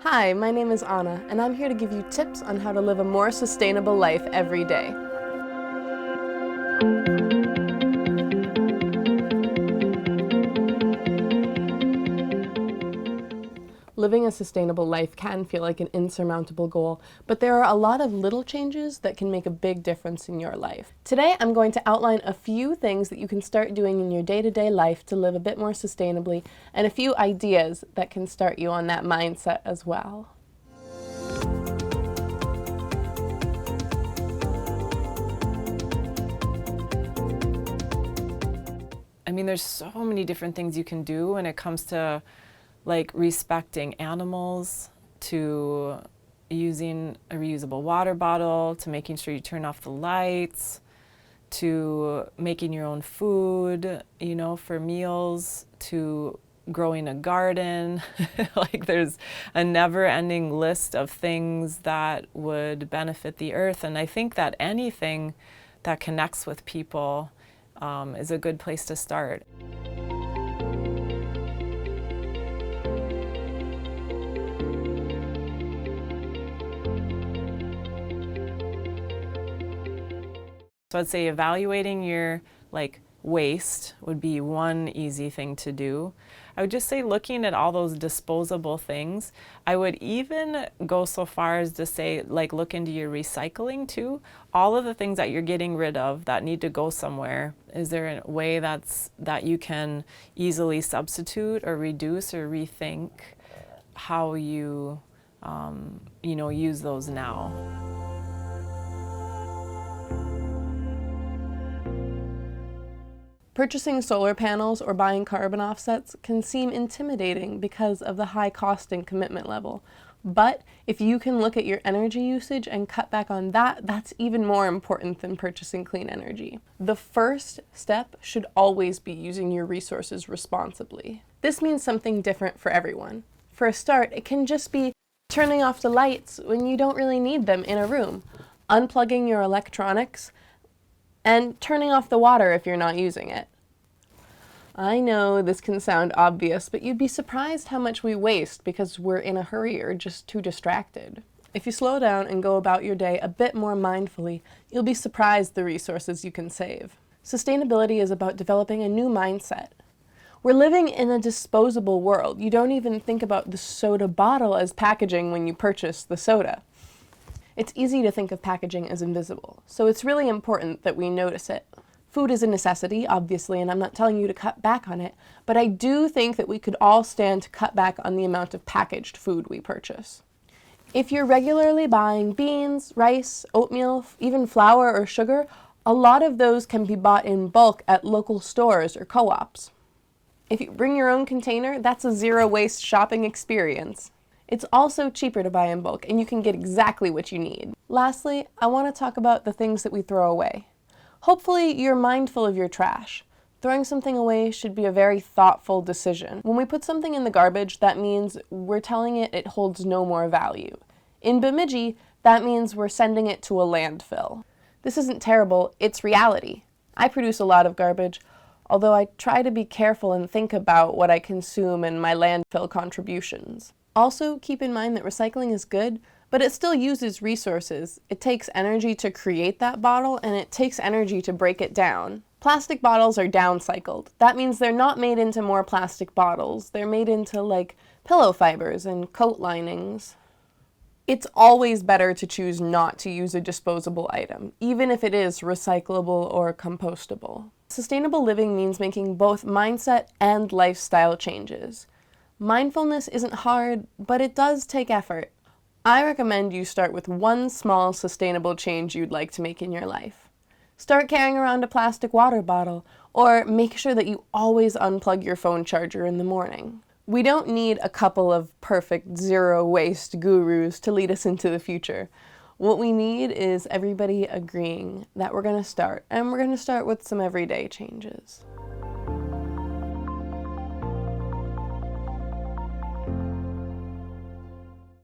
Hi, my name is Anna, and I'm here to give you tips on how to live a more sustainable life every day. Living a sustainable life can feel like an insurmountable goal, but there are a lot of little changes that can make a big difference in your life. Today, I'm going to outline a few things that you can start doing in your day-to-day life to live a bit more sustainably, and a few ideas that can start you on that mindset as well. I mean, there's so many different things you can do when it comes to like respecting animals, to using a reusable water bottle, to making sure you turn off the lights, to making your own food, for meals, to growing a garden. Like there's a never-ending list of things that would benefit the earth. And I think that anything that connects with people is a good place to start. So I'd say evaluating your waste would be one easy thing to do. I would just say looking at all those disposable things. I would even go so far as to say look into your recycling too. All of the things that you're getting rid of that need to go somewhere, is there a way that you can easily substitute or reduce or rethink how you use those now? Purchasing solar panels or buying carbon offsets can seem intimidating because of the high cost and commitment level. But if you can look at your energy usage and cut back on that, that's even more important than purchasing clean energy. The first step should always be using your resources responsibly. This means something different for everyone. For a start, it can just be turning off the lights when you don't really need them in a room, unplugging your electronics, and turning off the water if you're not using it. I know this can sound obvious, but you'd be surprised how much we waste because we're in a hurry or just too distracted. If you slow down and go about your day a bit more mindfully, you'll be surprised the resources you can save. Sustainability is about developing a new mindset. We're living in a disposable world. You don't even think about the soda bottle as packaging when you purchase the soda. It's easy to think of packaging as invisible, so it's really important that we notice it. Food is a necessity, obviously, and I'm not telling you to cut back on it, but I do think that we could all stand to cut back on the amount of packaged food we purchase. If you're regularly buying beans, rice, oatmeal, even flour or sugar, a lot of those can be bought in bulk at local stores or co-ops. If you bring your own container, that's a zero-waste shopping experience. It's also cheaper to buy in bulk, and you can get exactly what you need. Lastly, I want to talk about the things that we throw away. Hopefully, you're mindful of your trash. Throwing something away should be a very thoughtful decision. When we put something in the garbage, that means we're telling it holds no more value. In Bemidji, that means we're sending it to a landfill. This isn't terrible, it's reality. I produce a lot of garbage, although I try to be careful and think about what I consume and my landfill contributions. Also, keep in mind that recycling is good, but it still uses resources. It takes energy to create that bottle, and it takes energy to break it down. Plastic bottles are downcycled. That means they're not made into more plastic bottles. They're made into pillow fibers and coat linings. It's always better to choose not to use a disposable item, even if it is recyclable or compostable. Sustainable living means making both mindset and lifestyle changes. Mindfulness isn't hard, but it does take effort. I recommend you start with one small sustainable change you'd like to make in your life. Start carrying around a plastic water bottle, or make sure that you always unplug your phone charger in the morning. We don't need a couple of perfect zero-waste gurus to lead us into the future. What we need is everybody agreeing that we're going to start, and we're going to start with some everyday changes.